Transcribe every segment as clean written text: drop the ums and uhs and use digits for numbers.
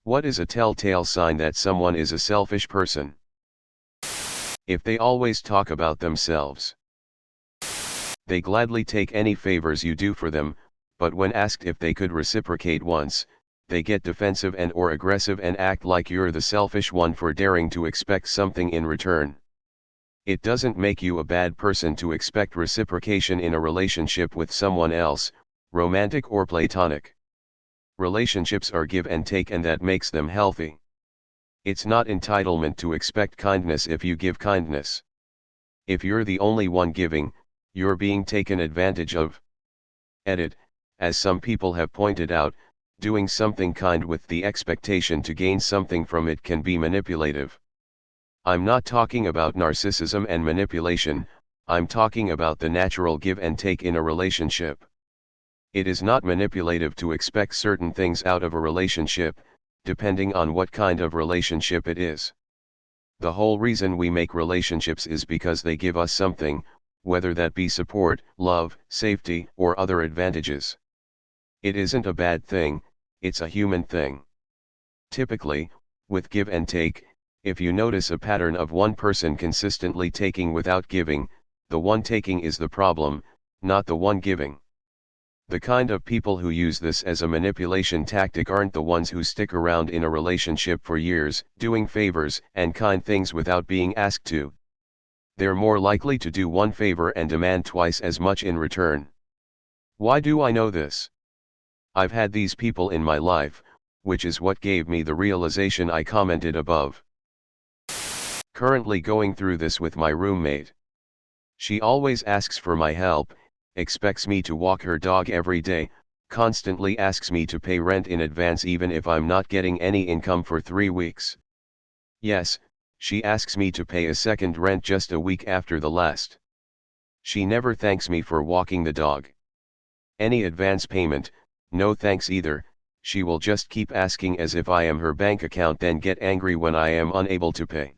What is a telltale sign that someone is a selfish person? If they always talk about themselves. They gladly take any favors you do for them, but when asked if they could reciprocate once, they get defensive and or aggressive and act like you're the selfish one for daring to expect something in return. It doesn't make you a bad person to expect reciprocation in a relationship with someone else, romantic or platonic. Relationships are give and take, and that makes them healthy. It's not entitlement to expect kindness if you give kindness. If you're the only one giving, you're being taken advantage of. Edit, as some people have pointed out, doing something kind with the expectation to gain something from it can be manipulative. I'm not talking about narcissism and manipulation, I'm talking about the natural give and take in a relationship. It is not manipulative to expect certain things out of a relationship, depending on what kind of relationship it is. The whole reason we make relationships is because they give us something, whether that be support, love, safety, or other advantages. It isn't a bad thing, it's a human thing. Typically, with give and take, if you notice a pattern of one person consistently taking without giving, the one taking is the problem, not the one giving. The kind of people who use this as a manipulation tactic aren't the ones who stick around in a relationship for years, doing favors and kind things without being asked to. They're more likely to do one favor and demand twice as much in return. Why do I know this? I've had these people in my life, which is what gave me the realization I commented above. Currently going through this with my roommate. She always asks for my help, expects me to walk her dog every day, constantly asks me to pay rent in advance even if I'm not getting any income for 3 weeks. Yes, she asks me to pay a second rent just a week after the last. She never thanks me for walking the dog. Any advance payment, no thanks either. She will just keep asking as if I am her bank account, then get angry when I am unable to pay.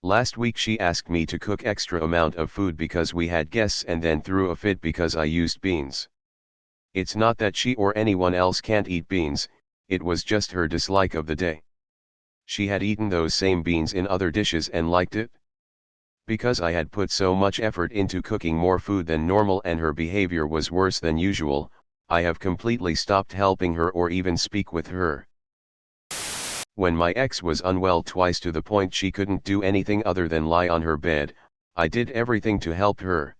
Last week she asked me to cook extra amount of food because we had guests and then threw a fit because I used beans. It's not that she or anyone else can't eat beans, it was just her dislike of the day. She had eaten those same beans in other dishes and liked it. Because I had put so much effort into cooking more food than normal and her behavior was worse than usual, I have completely stopped helping her or even speak with her. When my ex was unwell twice to the point she couldn't do anything other than lie on her bed, I did everything to help her.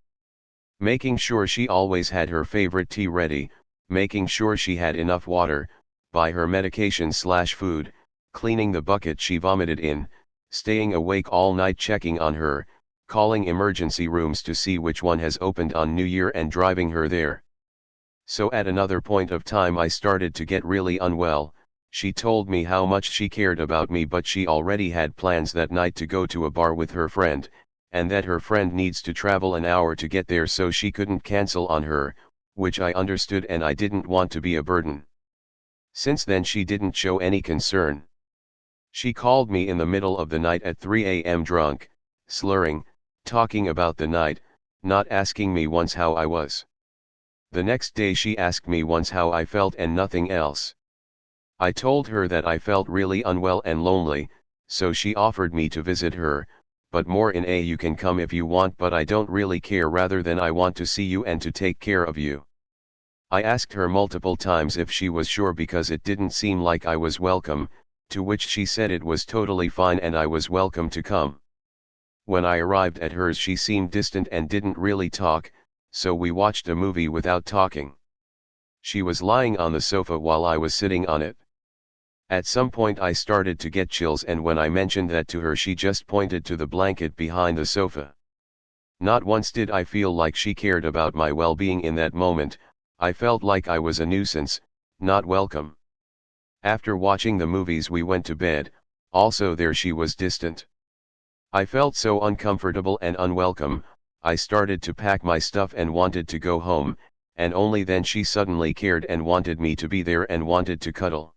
Making sure she always had her favorite tea ready, making sure she had enough water, buy her medication/food, cleaning the bucket she vomited in, staying awake all night checking on her, calling emergency rooms to see which one has opened on New Year and driving her there. So at another point of time I started to get really unwell. She told me how much she cared about me, but she already had plans that night to go to a bar with her friend, and that her friend needs to travel an hour to get there, so she couldn't cancel on her, which I understood and I didn't want to be a burden. Since then she didn't show any concern. She called me in the middle of the night at 3 a.m. drunk, slurring, talking about the night, not asking me once how I was. The next day she asked me once how I felt and nothing else. I told her that I felt really unwell and lonely, so she offered me to visit her, but more in a "you can come if you want but I don't really care" rather than "I want to see you and to take care of you." I asked her multiple times if she was sure because it didn't seem like I was welcome, to which she said it was totally fine and I was welcome to come. When I arrived at hers she seemed distant and didn't really talk, so we watched a movie without talking. She was lying on the sofa while I was sitting on it. At some point I started to get chills, and when I mentioned that to her she just pointed to the blanket behind the sofa. Not once did I feel like she cared about my well-being in that moment. I felt like I was a nuisance, not welcome. After watching the movies we went to bed, also there she was distant. I felt so uncomfortable and unwelcome, I started to pack my stuff and wanted to go home, and only then she suddenly cared and wanted me to be there and wanted to cuddle.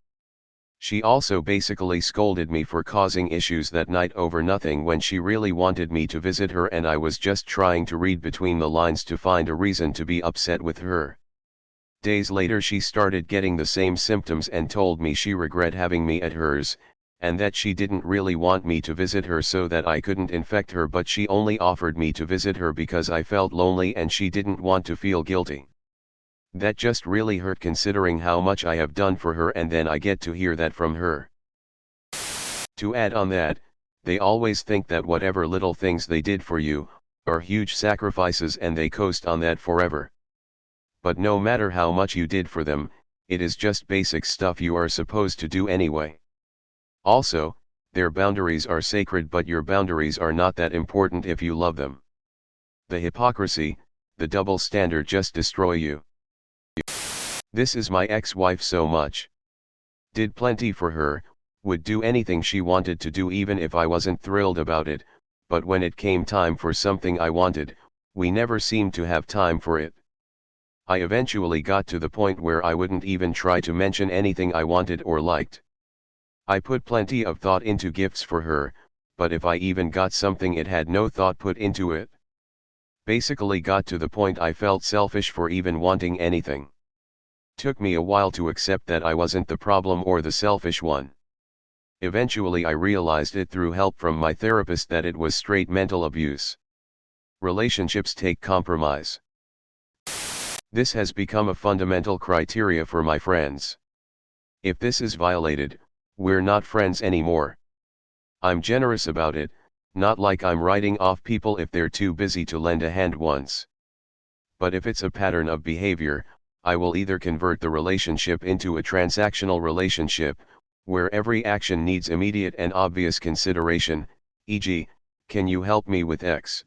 She also basically scolded me for causing issues that night over nothing when she really wanted me to visit her and I was just trying to read between the lines to find a reason to be upset with her. Days later she started getting the same symptoms and told me she regret having me at hers, and that she didn't really want me to visit her so that I couldn't infect her, but she only offered me to visit her because I felt lonely and she didn't want to feel guilty. That just really hurt considering how much I have done for her, and then I get to hear that from her. To add on that, they always think that whatever little things they did for you are huge sacrifices and they coast on that forever. But no matter how much you did for them, it is just basic stuff you are supposed to do anyway. Also, their boundaries are sacred, but your boundaries are not that important if you love them. The hypocrisy, the double standard just destroy you. This is my ex-wife so much. Did plenty for her, would do anything she wanted to do even if I wasn't thrilled about it, but when it came time for something I wanted, we never seemed to have time for it. I eventually got to the point where I wouldn't even try to mention anything I wanted or liked. I put plenty of thought into gifts for her, but if I even got something, it had no thought put into it. Basically got to the point I felt selfish for even wanting anything. Took me a while to accept that I wasn't the problem or the selfish one. Eventually I realized it through help from my therapist that it was straight mental abuse. Relationships take compromise. This has become a fundamental criteria for my friends. If this is violated, we're not friends anymore. I'm generous about it, not like I'm writing off people if they're too busy to lend a hand once. But if it's a pattern of behavior, I will either convert the relationship into a transactional relationship, where every action needs immediate and obvious consideration, e.g., can you help me with X?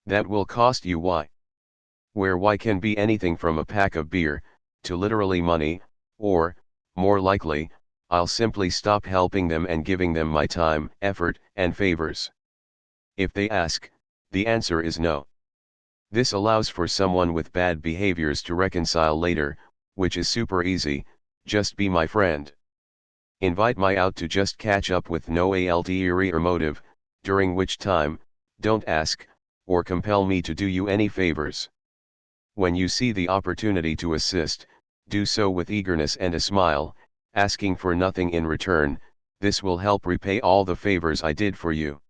That will cost you Y. Where Y can be anything from a pack of beer, to literally money, or, more likely, I'll simply stop helping them and giving them my time, effort, and favors. If they ask, the answer is no. This allows for someone with bad behaviors to reconcile later, which is super easy, just be my friend. Invite me out to just catch up with no ulterior motive, during which time, don't ask, or compel me to do you any favors. When you see the opportunity to assist, do so with eagerness and a smile, asking for nothing in return. This will help repay all the favors I did for you.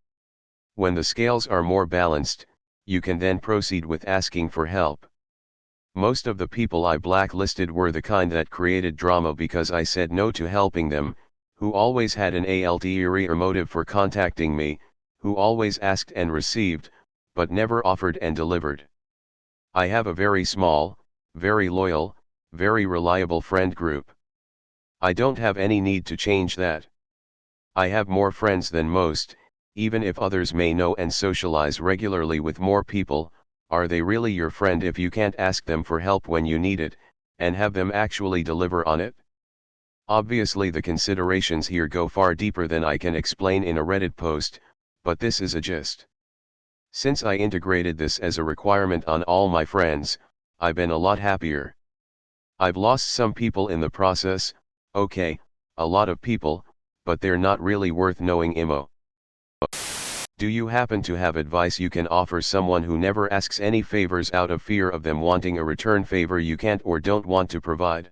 When the scales are more balanced, you can then proceed with asking for help. Most of the people I blacklisted were the kind that created drama because I said no to helping them, who always had an ulterior motive for contacting me, who always asked and received, but never offered and delivered. I have a very small, very loyal, very reliable friend group. I don't have any need to change that. I have more friends than most, even if others may know and socialize regularly with more people. Are they really your friend if you can't ask them for help when you need it, and have them actually deliver on it? Obviously the considerations here go far deeper than I can explain in a Reddit post, but this is a gist. Since I integrated this as a requirement on all my friends, I've been a lot happier. I've lost some people in the process, okay, a lot of people, but they're not really worth knowing imo. Do you happen to have advice you can offer someone who never asks any favors out of fear of them wanting a return favor you can't or don't want to provide?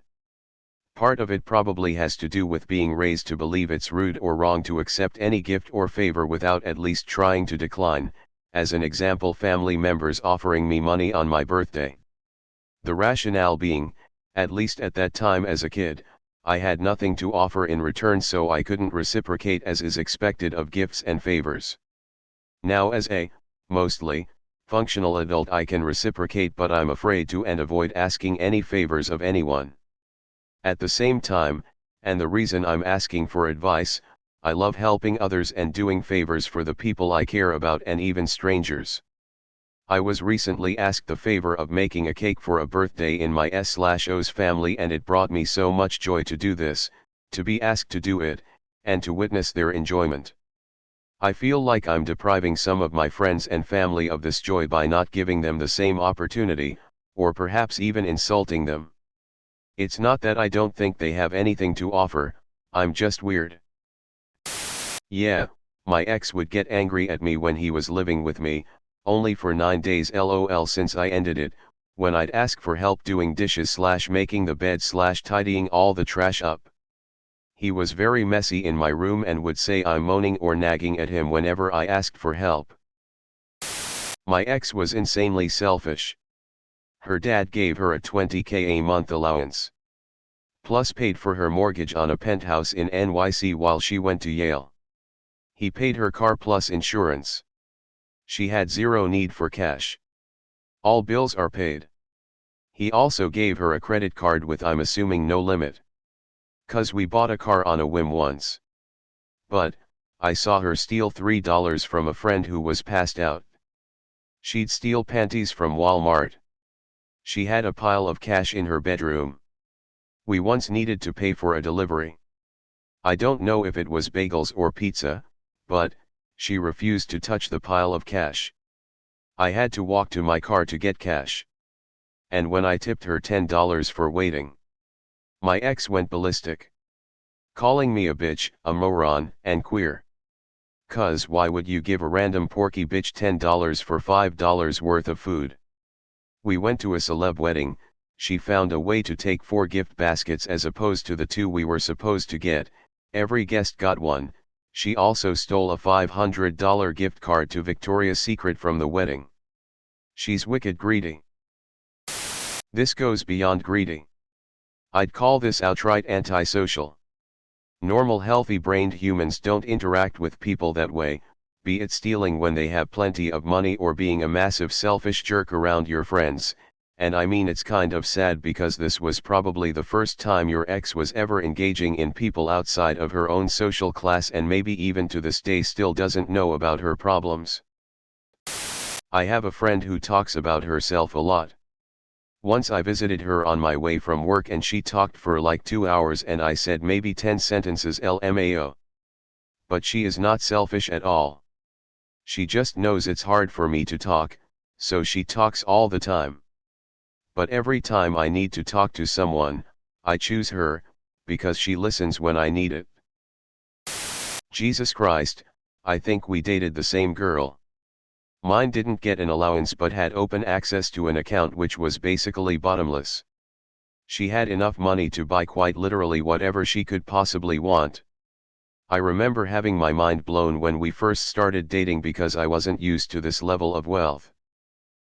Part of it probably has to do with being raised to believe it's rude or wrong to accept any gift or favor without at least trying to decline, as an example, family members offering me money on my birthday. The rationale being, at least at that time as a kid, I had nothing to offer in return, so I couldn't reciprocate as is expected of gifts and favors. Now as a, mostly, functional adult I can reciprocate, but I'm afraid to and avoid asking any favors of anyone. At the same time, and the reason I'm asking for advice, I love helping others and doing favors for the people I care about and even strangers. I was recently asked the favor of making a cake for a birthday in my S/O's family, and it brought me so much joy to do this, to be asked to do it, and to witness their enjoyment. I feel like I'm depriving some of my friends and family of this joy by not giving them the same opportunity, or perhaps even insulting them. It's not that I don't think they have anything to offer, I'm just weird. Yeah, my ex would get angry at me when he was living with me, only for 9 days lol. Since I ended it, When I'd ask for help doing dishes / making the bed / tidying all the trash up. He was very messy in my room and would say I'm moaning or nagging at him whenever I asked for help. My ex was insanely selfish. Her dad gave her a $20K a month allowance. Plus paid for her mortgage on a penthouse in NYC while she went to Yale. He paid her car plus insurance. She had zero need for cash. All bills are paid. He also gave her a credit card with, I'm assuming, no limit. 'Cause we bought a car on a whim once. But, I saw her steal $3 from a friend who was passed out. She'd steal panties from Walmart. She had a pile of cash in her bedroom. We once needed to pay for a delivery. I don't know if it was bagels or pizza, but, she refused to touch the pile of cash. I had to walk to my car to get cash. And when I tipped her $10 for waiting, my ex went ballistic. Calling me a bitch, a moron, and queer. 'Cause why would you give a random porky bitch $10 for $5 worth of food? We went to a celeb wedding. She found a way to take 4 gift baskets as opposed to the 2 we were supposed to get. Every guest got one. She also stole a $500 gift card to Victoria's Secret from the wedding. She's wicked greedy. This goes beyond greedy. I'd call this outright antisocial. Normal healthy-brained humans don't interact with people that way, be it stealing when they have plenty of money or being a massive selfish jerk around your friends, and I mean it's kind of sad because this was probably the first time your ex was ever engaging in people outside of her own social class and maybe even to this day still doesn't know about her problems. I have a friend who talks about herself a lot. Once I visited her on my way from work and she talked for like 2 hours and I said maybe 10 sentences LMAO. But she is not selfish at all. She just knows it's hard for me to talk, so she talks all the time. But every time I need to talk to someone, I choose her, because she listens when I need it. Jesus Christ, I think we dated the same girl. Mine didn't get an allowance but had open access to an account which was basically bottomless. She had enough money to buy quite literally whatever she could possibly want. I remember having my mind blown when we first started dating because I wasn't used to this level of wealth.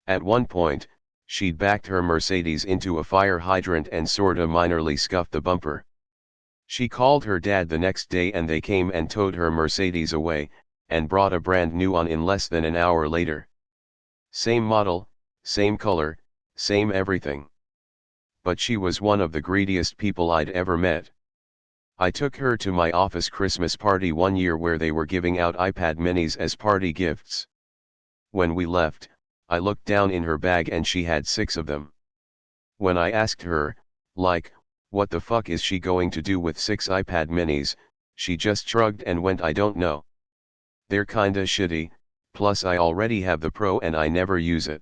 At one point, she'd backed her Mercedes into a fire hydrant and sorta minorly scuffed the bumper. She called her dad the next day and they came and towed her Mercedes away, and brought a brand new one in less than an hour later. Same model, same color, same everything. But she was one of the greediest people I'd ever met. I took her to my office Christmas party one year where they were giving out iPad minis as party gifts. When we left, I looked down in her bag and she had 6 of them. When I asked her, like, what the fuck is she going to do with 6 iPad minis, she just shrugged and went, I don't know. They're kinda shitty, plus I already have the Pro and I never use it.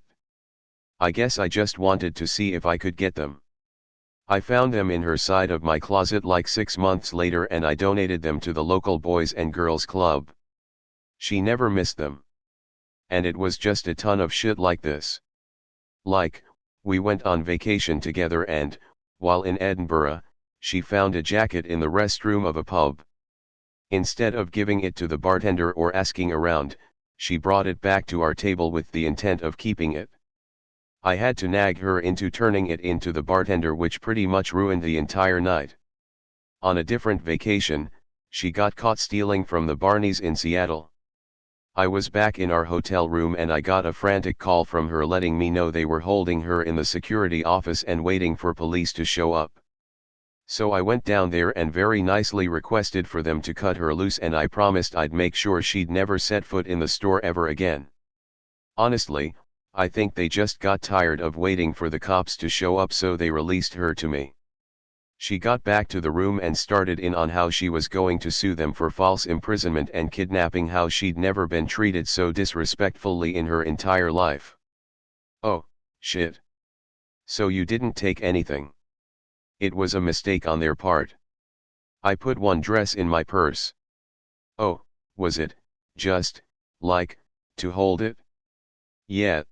I guess I just wanted to see if I could get them. I found them in her side of my closet like 6 months later and I donated them to the local Boys and Girls Club. She never missed them. And it was just a ton of shit like this. Like, we went on vacation together and, while in Edinburgh, she found a jacket in the restroom of a pub. Instead of giving it to the bartender or asking around, she brought it back to our table with the intent of keeping it. I had to nag her into turning it into the bartender, which pretty much ruined the entire night. On a different vacation, she got caught stealing from the Barneys in Seattle. I was back in our hotel room and I got a frantic call from her letting me know they were holding her in the security office and waiting for police to show up. So I went down there and very nicely requested for them to cut her loose, and I promised I'd make sure she'd never set foot in the store ever again. Honestly, I think they just got tired of waiting for the cops to show up, so they released her to me. She got back to the room and started in on how she was going to sue them for false imprisonment and kidnapping, how she'd never been treated so disrespectfully in her entire life. Oh, shit. So you didn't take anything? It was a mistake on their part. I put one dress in my purse. Oh, was it, just, like, to hold it? Yeah.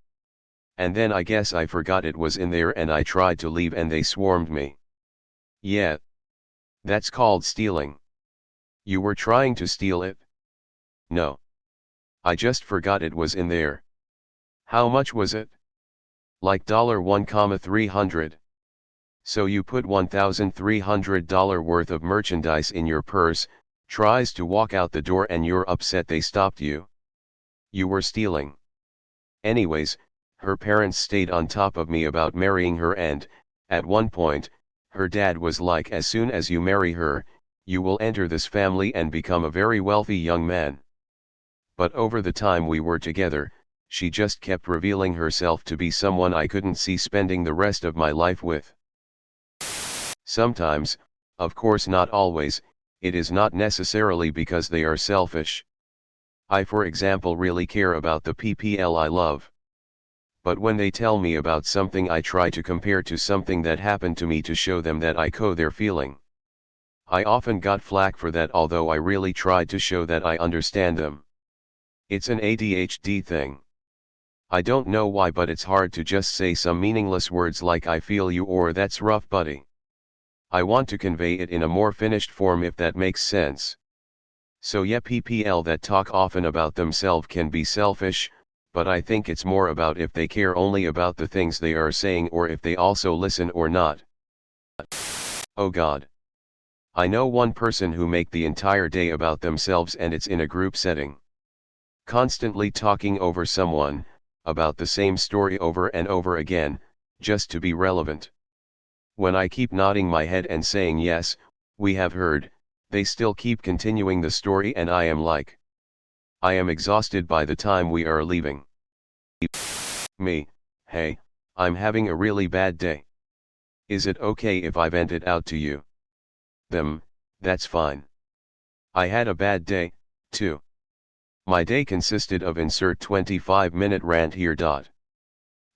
And then I guess I forgot it was in there and I tried to leave and they swarmed me. Yeah. That's called stealing. You were trying to steal it? No. I just forgot it was in there. How much was it? Like $1,300. So you put $1,300 worth of merchandise in your purse, tries to walk out the door and you're upset they stopped you. You were stealing. Anyways, her parents stayed on top of me about marrying her and, at one point, her dad was like, as soon as you marry her, you will enter this family and become a very wealthy young man. But over the time we were together, she just kept revealing herself to be someone I couldn't see spending the rest of my life with. Sometimes, of course not always, it is not necessarily because they are selfish. I, for example, really care about the people I love. But when they tell me about something, I try to compare to something that happened to me to show them that I co their feeling. I often got flack for that, although I really tried to show that I understand them. It's an ADHD thing. I don't know why, but it's hard to just say some meaningless words like I feel you or that's rough buddy. I want to convey it in a more finished form, if that makes sense. So yeah, people that talk often about themselves can be selfish, but I think it's more about if they care only about the things they are saying or if they also listen or not. Oh God. I know one person who make the entire day about themselves, and it's in a group setting. Constantly talking over someone, about the same story over and over again, just to be relevant. When I keep nodding my head and saying yes, we have heard, they still keep continuing the story and I am like, I am exhausted by the time we are leaving. Me, hey, I'm having a really bad day. Is it okay if I vent it out to you? Them, that's fine. I had a bad day, too. My day consisted of insert 25-minute rant here.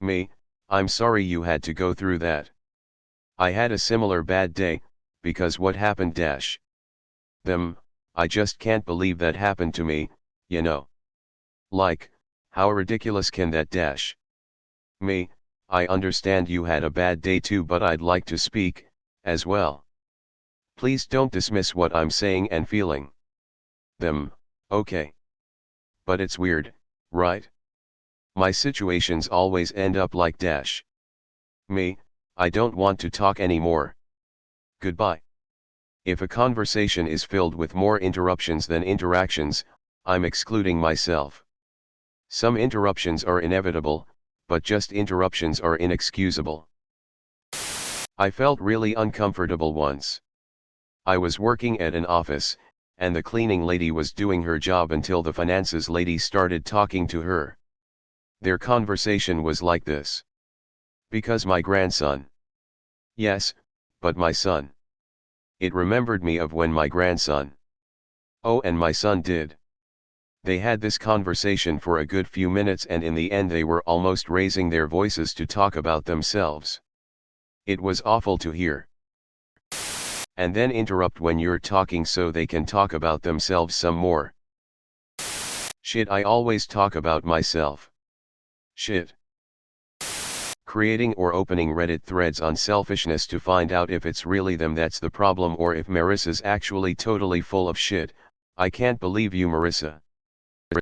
Me, I'm sorry you had to go through that. I had a similar bad day, because what happened dash. Them, I just can't believe that happened to me, you know. Like, how ridiculous can that dash? Me, I understand you had a bad day too, but I'd like to speak, as well. Please don't dismiss what I'm saying and feeling. Them, okay. But it's weird, right? My situations always end up like dash. Me, I don't want to talk anymore. Goodbye. If a conversation is filled with more interruptions than interactions, I'm excluding myself. Some interruptions are inevitable, but just interruptions are inexcusable. I felt really uncomfortable once. I was working at an office, and the cleaning lady was doing her job until the finances lady started talking to her. Their conversation was like this. Because my grandson. Yes, but my son. It remembered me of when my grandson. Oh, and my son did. They had this conversation for a good few minutes, and in the end they were almost raising their voices to talk about themselves. It was awful to hear. And then interrupt when you're talking so they can talk about themselves some more. Shit, I always talk about myself. Shit. Creating or opening Reddit threads on selfishness to find out if it's really them that's the problem or if Marissa's actually totally full of shit. I can't believe you, Marissa.